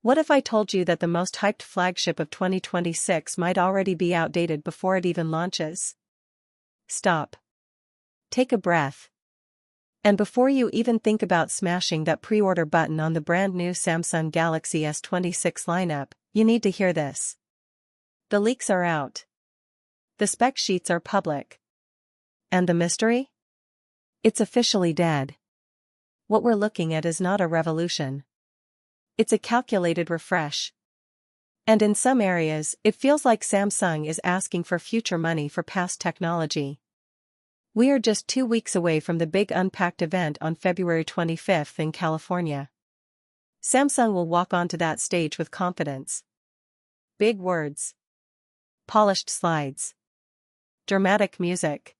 What if I told you that the most hyped flagship of 2026 might already be outdated before it even launches? Stop. Take a breath. And before you even think about smashing that pre-order button on the brand new Samsung Galaxy S26 lineup, you need to hear this. The leaks are out. The spec sheets are public. And the mystery? It's officially dead. What we're looking at is not a revolution. It's a calculated refresh. And in some areas, it feels like Samsung is asking for future money for past technology. We are just 2 weeks away from the big Unpacked event on February 25th in California. Samsung will walk onto that stage with confidence. Big words. Polished slides. Dramatic music.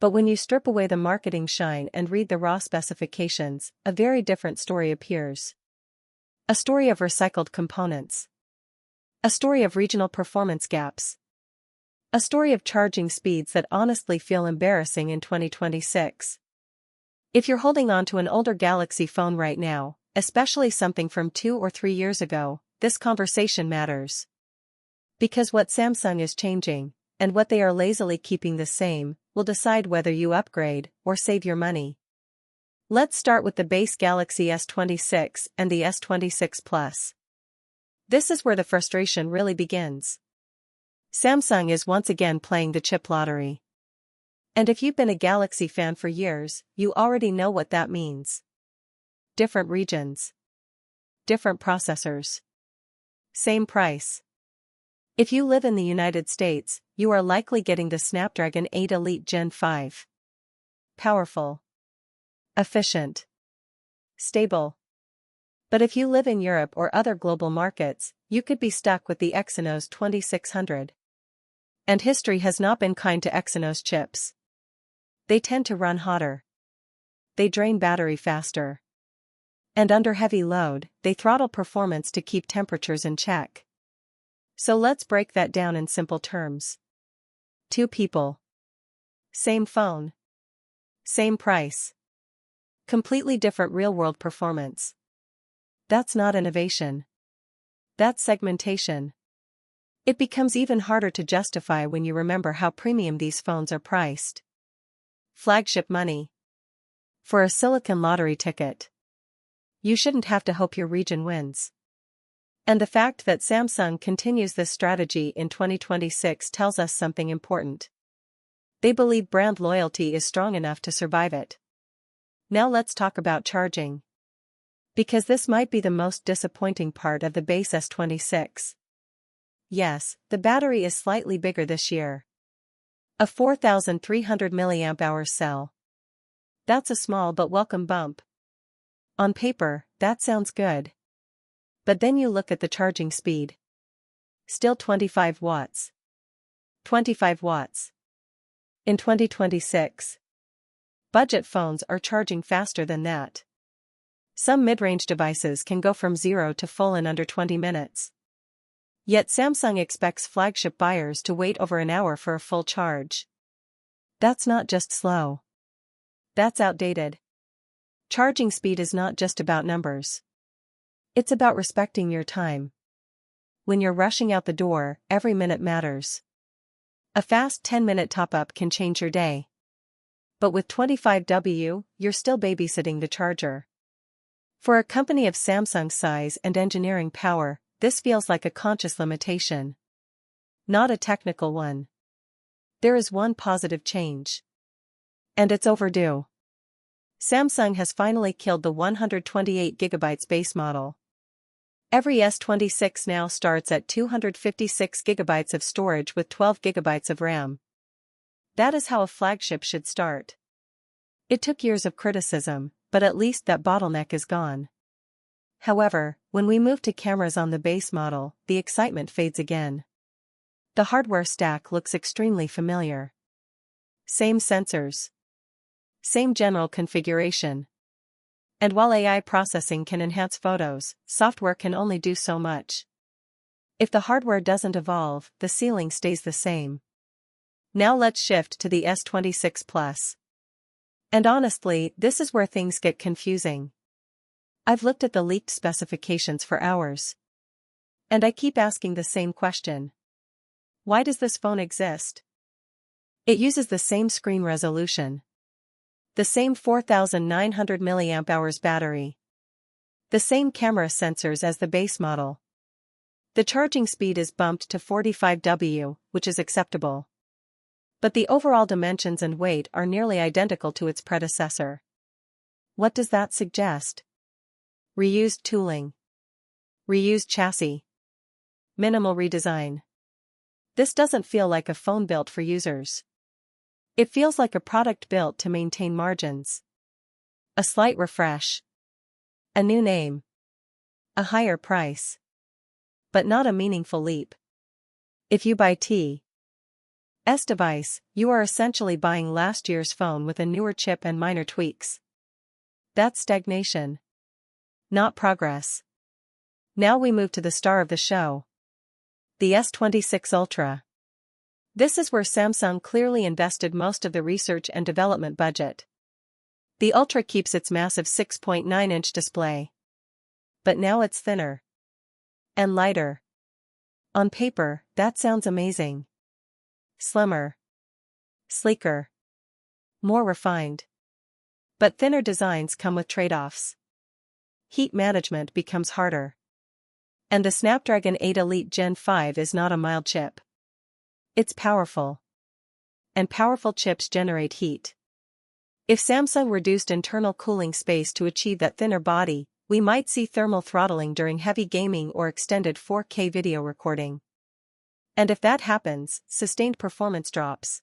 But when you strip away the marketing shine and read the raw specifications, a very different story appears. A story of recycled components. A story of regional performance gaps. A story of charging speeds that honestly feel embarrassing in 2026. If you're holding on to an older Galaxy phone right now, especially something from 2 or 3 years ago, this conversation matters. Because what Samsung is changing, and what they are lazily keeping the same, will decide whether you upgrade or save your money. Let's start with the base Galaxy S26 and the S26 Plus. This is where the frustration really begins. Samsung is once again playing the chip lottery. And if you've been a Galaxy fan for years, you already know what that means. Different regions. Different processors. Same price. If you live in the United States, you are likely getting the Snapdragon 8 Elite Gen 5. Powerful. Efficient. Stable. But if you live in Europe or other global markets, you could be stuck with the Exynos 2600. And history has not been kind to Exynos chips. They tend to run hotter. They drain battery faster. And under heavy load, they throttle performance to keep temperatures in check. So let's break that down in simple terms. 2 people. Same phone. Same price. Completely different real-world performance. That's not innovation. That's segmentation. It becomes even harder to justify when you remember how premium these phones are priced. Flagship money. For a silicon lottery ticket. You shouldn't have to hope your region wins. And the fact that Samsung continues this strategy in 2026 tells us something important. They believe brand loyalty is strong enough to survive it. Now let's talk about charging. Because this might be the most disappointing part of the base S26. Yes, the battery is slightly bigger this year. A 4,300 mAh cell. That's a small but welcome bump. On paper, that sounds good. But then you look at the charging speed. Still 25 watts. 25 watts. In 2026. Budget phones are charging faster than that. Some mid-range devices can go from 0 to full in under 20 minutes. Yet Samsung expects flagship buyers to wait over an hour for a full charge. That's not just slow. That's outdated. Charging speed is not just about numbers. It's about respecting your time. When you're rushing out the door, every minute matters. A fast 10-minute top-up can change your day. But with 25W, you're still babysitting the charger. For a company of Samsung's size and engineering power, this feels like a conscious limitation. Not a technical one. There is one positive change. And it's overdue. Samsung has finally killed the 128GB base model. Every S26 now starts at 256GB of storage with 12GB of RAM. That is how a flagship should start. It took years of criticism, but at least that bottleneck is gone. However, when we move to cameras on the base model, the excitement fades again. The hardware stack looks extremely familiar. Same sensors. Same general configuration. And while AI processing can enhance photos, software can only do so much. If the hardware doesn't evolve, the ceiling stays the same. Now let's shift to the S26 Plus. And honestly, this is where things get confusing. I've looked at the leaked specifications for hours. And I keep asking the same question. Why does this phone exist? It uses the same screen resolution, the same 4900 mAh battery, the same camera sensors as the base model. The charging speed is bumped to 45 W, which is acceptable. But the overall dimensions and weight are nearly identical to its predecessor. What does that suggest? Reused tooling. Reused chassis. Minimal redesign. This doesn't feel like a phone built for users. It feels like a product built to maintain margins. A slight refresh. A new name. A higher price. But not a meaningful leap. If you buy S device, you are essentially buying last year's phone with a newer chip and minor tweaks. That's stagnation. Not progress. Now we move to the star of the show. The S26 Ultra. This is where Samsung clearly invested most of the research and development budget. The Ultra keeps its massive 6.9-inch display. But now it's thinner. And lighter. On paper, that sounds amazing. Slimmer. Sleeker. More refined. But thinner designs come with trade-offs. Heat management becomes harder. And the Snapdragon 8 Elite Gen 5 is not a mild chip. It's powerful. And powerful chips generate heat. If Samsung reduced internal cooling space to achieve that thinner body, we might see thermal throttling during heavy gaming or extended 4K video recording. And if that happens, sustained performance drops.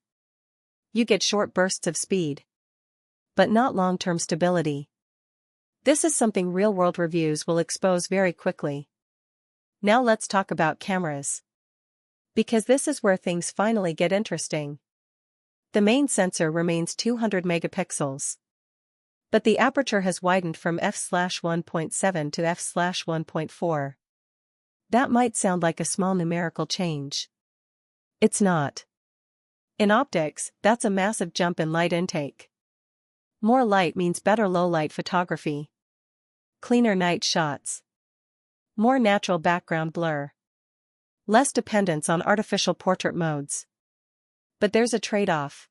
You get short bursts of speed. But not long-term stability. This is something real-world reviews will expose very quickly. Now let's talk about cameras. Because this is where things finally get interesting. The main sensor remains 200 megapixels. But the aperture has widened from f/1.7 to f/1.4. That might sound like a small numerical change. It's not. In optics, that's a massive jump in light intake. More light means better low-light photography. Cleaner night shots. More natural background blur. Less dependence on artificial portrait modes. But there's a trade-off.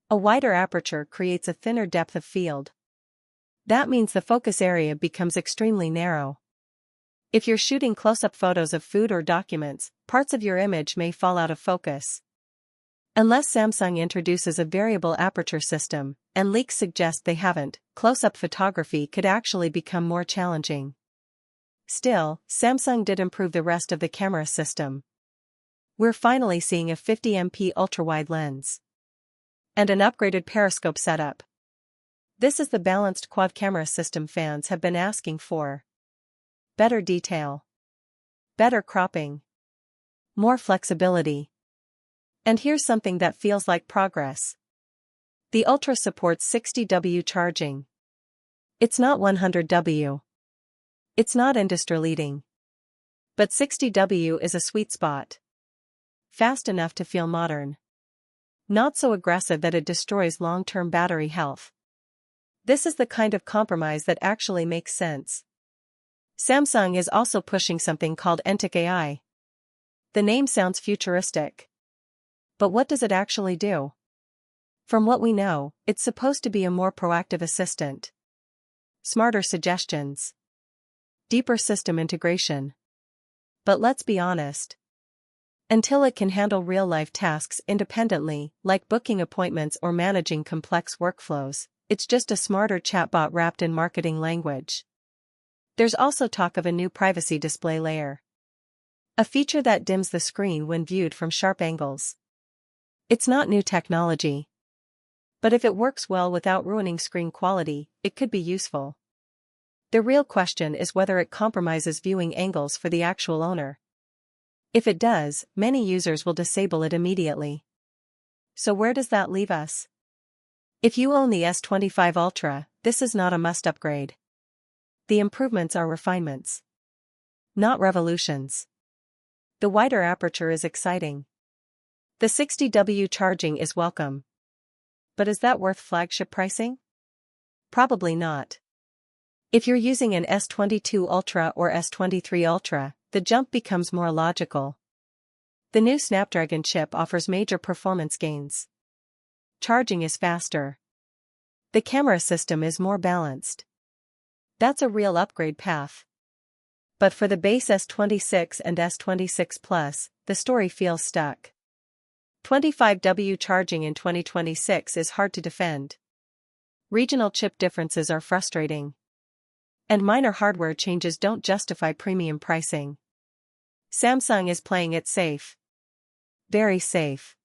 A wider aperture creates a thinner depth of field. That means the focus area becomes extremely narrow. If you're shooting close-up photos of food or documents, parts of your image may fall out of focus. Unless Samsung introduces a variable aperture system, and leaks suggest they haven't, close-up photography could actually become more challenging. Still, Samsung did improve the rest of the camera system. We're finally seeing a 50MP ultra-wide lens. And an upgraded periscope setup. This is the balanced quad camera system fans have been asking for. Better detail. Better cropping. More flexibility. And here's something that feels like progress. The Ultra supports 60W charging. It's not 100W. It's not industry-leading. But 60W is a sweet spot. Fast enough to feel modern. Not so aggressive that it destroys long-term battery health. This is the kind of compromise that actually makes sense. Samsung is also pushing something called Unpacked AI. The name sounds futuristic. But what does it actually do? From what we know, it's supposed to be a more proactive assistant. Smarter suggestions. Deeper system integration. But let's be honest. Until it can handle real-life tasks independently, like booking appointments or managing complex workflows, it's just a smarter chatbot wrapped in marketing language. There's also talk of a new privacy display layer. A feature that dims the screen when viewed from sharp angles. It's not new technology. But if it works well without ruining screen quality, it could be useful. The real question is whether it compromises viewing angles for the actual owner. If it does, many users will disable it immediately. So where does that leave us? If you own the S25 Ultra, this is not a must upgrade. The improvements are refinements. Not revolutions. The wider aperture is exciting. The 60W charging is welcome. But is that worth flagship pricing? Probably not. If you're using an S22 Ultra or S23 Ultra, the jump becomes more logical. The new Snapdragon chip offers major performance gains. Charging is faster. The camera system is more balanced. That's a real upgrade path. But for the base S26 and S26 Plus, the story feels stuck. 25W charging in 2026 is hard to defend. Regional chip differences are frustrating. And minor hardware changes don't justify premium pricing. Samsung is playing it safe. Very safe.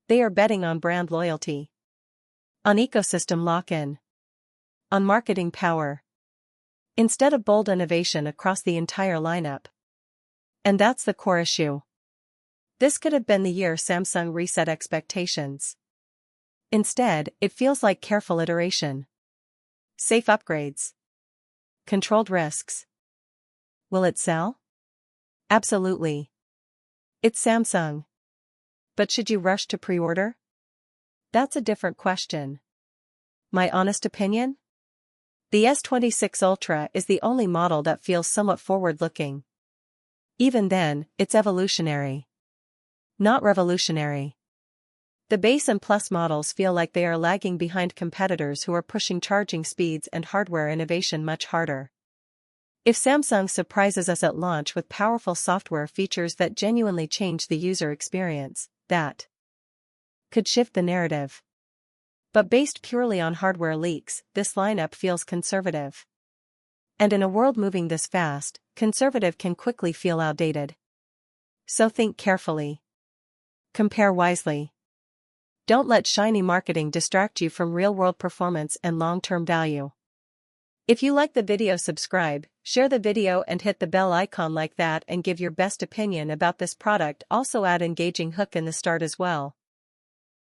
They are betting on brand loyalty. On ecosystem lock-in. On marketing power. Instead of bold innovation across the entire lineup. And that's the core issue. This could have been the year Samsung reset expectations. Instead, it feels like careful iteration. Safe upgrades. Controlled risks. Will it sell? Absolutely. It's Samsung. But should you rush to pre-order? That's a different question. My honest opinion? The S26 Ultra is the only model that feels somewhat forward-looking. Even then, it's evolutionary. Not revolutionary. The base and Plus models feel like they are lagging behind competitors who are pushing charging speeds and hardware innovation much harder. If Samsung surprises us at launch with powerful software features that genuinely change the user experience, that could shift the narrative. But based purely on hardware leaks, this lineup feels conservative. And in a world moving this fast, conservative can quickly feel outdated. So think carefully. Compare wisely. Don't let shiny marketing distract you from real-world performance and long-term value. If you like the video, subscribe, share the video and hit the bell icon like that, and give your best opinion about this product. Also add engaging hook in the start as well.